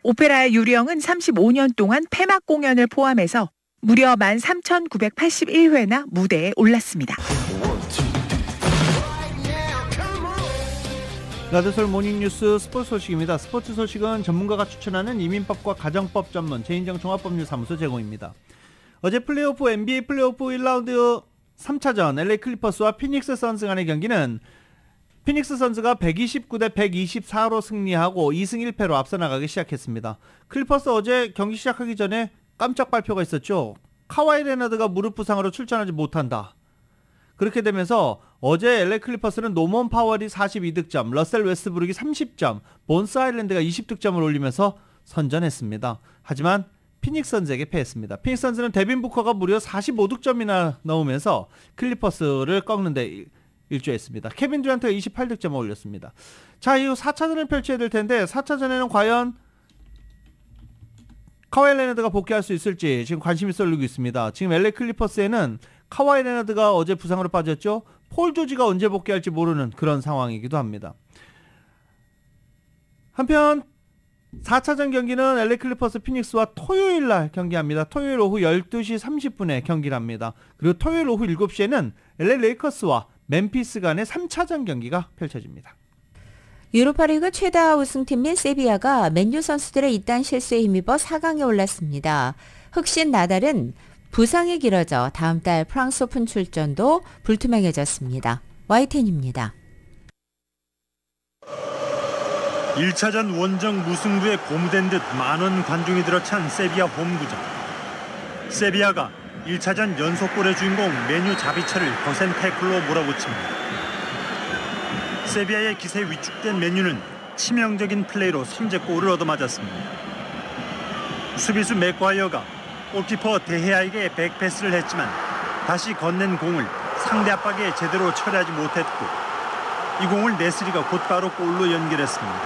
A: 오페라의 유령은 35년 동안 폐막 공연을 포함해서 무려 13,981회나 무대에 올랐습니다.
C: 라디오솔 모닝뉴스 스포츠 소식입니다. 스포츠 소식은 전문가가 추천하는 이민법과 가정법 전문 제인정 종합법률사무소 제공입니다. 어제 플레이오프 NBA 플레이오프 1라운드 3차전 LA 클리퍼스와 피닉스 선즈 간의 경기는 피닉스 선즈가 129대 124로 승리하고 2승 1패로 앞서 나가기 시작했습니다. 클리퍼스 어제 경기 시작하기 전에 깜짝 발표가 있었죠. 카와이 레너드가 무릎 부상으로 출전하지 못한다. 그렇게 되면서 어제 LA 클리퍼스는 노먼 파월이 42득점, 러셀 웨스트브룩이 30점, 본스 아일랜드가 20득점을 올리면서 선전했습니다. 하지만 피닉스 선즈에게 패했습니다. 피닉스 선즈는 데빈 부커가 무려 45득점이나 넣으면서 클리퍼스를 꺾는 데 일조했습니다. 케빈 듀란트가 28득점을 올렸습니다. 자, 이후 4차전을 펼쳐야 될 텐데 4차전에는 과연 카와이 레너드가 복귀할 수 있을지 지금 관심이 쏠리고 있습니다. 지금 LA 클리퍼스에는 카와이 레너드가 어제 부상으로 빠졌죠. 폴 조지가 언제 복귀할지 모르는 그런 상황이기도 합니다. 한편 4차전 경기는 LA 클리퍼스 피닉스와 토요일 날 경기합니다. 토요일 오후 12시 30분에 경기를 합니다. 그리고 토요일 오후 7시에는 LA 레이커스와 멤피스 간의 3차전 경기가 펼쳐집니다.
D: 유로파리그 최다 우승팀인 세비야가 맨유 선수들의 이딴 실수에 힘입어 4강에 올랐습니다. 흑신 나달은 부상이 길어져 다음 달 프랑스 오픈 출전도 불투명해졌습니다. YTN입니다.
X: 1차전 원정 무승부에 고무된 듯 많은 관중이 들어찬 세비야 홈구장. 세비야가 1차전 연속골의 주인공 맨유 자비처를 거센 태클로 몰아붙입니다. 세비야의 기세에 위축된 맨유는 치명적인 플레이로 선제골을 얻어맞았습니다. 수비수 맥과이어가 골키퍼 데헤아에게 백패스를 했지만 다시 건넨 공을 상대 압박에 제대로 처리하지 못했고 이 공을 네스리가 곧바로 골로 연결했습니다.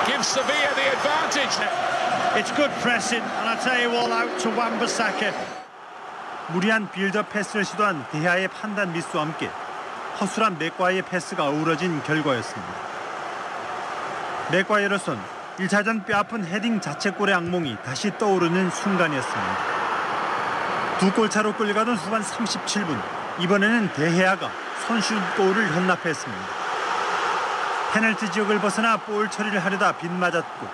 Y: Give Sevilla the advantage.
X: It's good pressing and I tell you all out to Wan-Bissaka. 무리한 빌드업 패스를 시도한 데헤아의 판단 미스와 함께 허술한 맥과이의 패스가 어우러진 결과였습니다. 맥과이로선 1차전 뼈아픈 헤딩 자책골의 악몽이 다시 떠오르는 순간이었습니다. 두 골차로 끌려가던 후반 37분 이번에는 데헤아가 손슛골을 헌납했습니다. 페널티 지역을 벗어나 볼 처리를 하려다 빗맞았고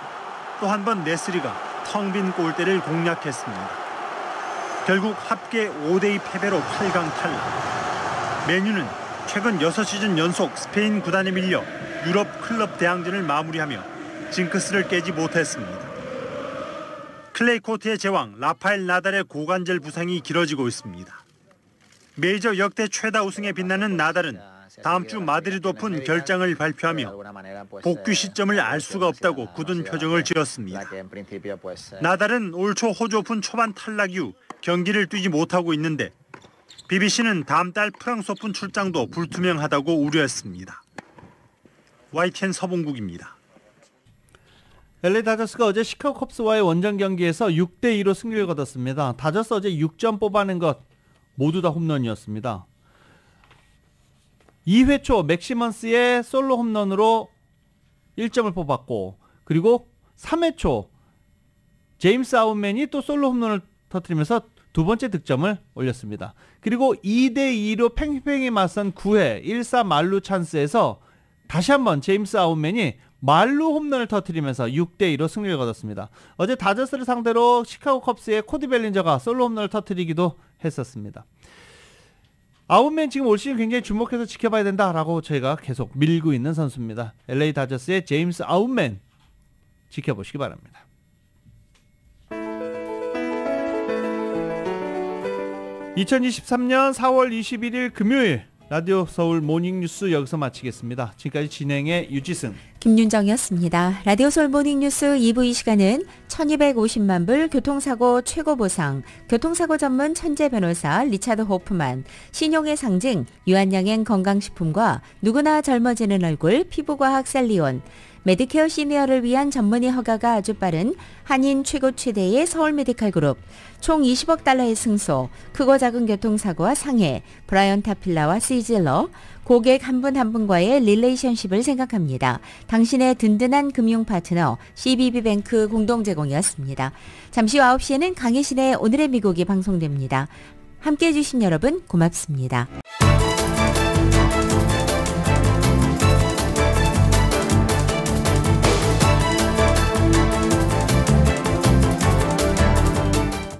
X: 또 한 번 네스리가 텅 빈 골대를 공략했습니다. 결국 합계 5대2 패배로 8강 탈락. 맨유는 최근 6시즌 연속 스페인 구단에 밀려 유럽 클럽 대항전을 마무리하며 징크스를 깨지 못했습니다. 클레이 코트의 제왕 라파엘 나달의 고관절 부상이 길어지고 있습니다. 메이저 역대 최다 우승에 빛나는 나달은 다음 주 마드리드 오픈 결장을 발표하며 복귀 시점을 알 수가 없다고 굳은 표정을 지었습니다. 나달은 올 초 호주 오픈 초반 탈락 이후 경기를 뛰지 못하고 있는데 BBC는 다음 달 프랑스 오픈 출장도 불투명하다고 우려했습니다. YTN 서봉국입니다.
C: LA 다저스가 어제 시카고 컵스와의 원정 경기에서 6대2로 승리를 거뒀습니다. 다저스 어제 6점 뽑아낸 것 모두 다 홈런이었습니다. 2회 초 맥시먼스의 솔로 홈런으로 1점을 뽑았고, 그리고 3회 초 제임스 아웃맨이 또 솔로 홈런을 터뜨리면서 두 번째 득점을 올렸습니다. 그리고 2대2로 팽팽히 맞선 9회 1사 만루 찬스에서 다시 한번 제임스 아웃맨이 만루 홈런을 터뜨리면서 6대2로 승리를 거뒀습니다. 어제 다저스를 상대로 시카고 컵스의 코디 벨린저가 솔로 홈런을 터뜨리기도 했었습니다. 아웃맨 지금 올 시즌 굉장히 주목해서 지켜봐야 된다라고 저희가 계속 밀고 있는 선수입니다. LA 다저스의 제임스 아웃맨 지켜보시기 바랍니다. (2023년 4월 21일) 금요일 라디오 서울 모닝뉴스 여기서 마치겠습니다. 지금까지 진행의 유지승,
D: 김윤정이었습니다. 라디오 서울 모닝뉴스 2부 이 시간은 1250만 불 교통사고 최고보상, 교통사고 전문 천재 변호사 리차드 호프만, 신용의 상징 유한양행 건강식품과 누구나 젊어지는 얼굴 피부과학 셀리온, 메디케어 시니어를 위한 전문의 허가가 아주 빠른 한인 최고 최대의 서울 메디칼 그룹, 총 20억 달러의 승소, 크고 작은 교통사고와 상해, 브라이언 타필라와 시즐러, 고객 한 분 한 분과의 릴레이션십을 생각합니다. 당신의 든든한 금융 파트너 CBB뱅크 공동 제공이었습니다. 잠시 후 9시에는 강혜신의 오늘의 미국이 방송됩니다. 함께해 주신 여러분 고맙습니다.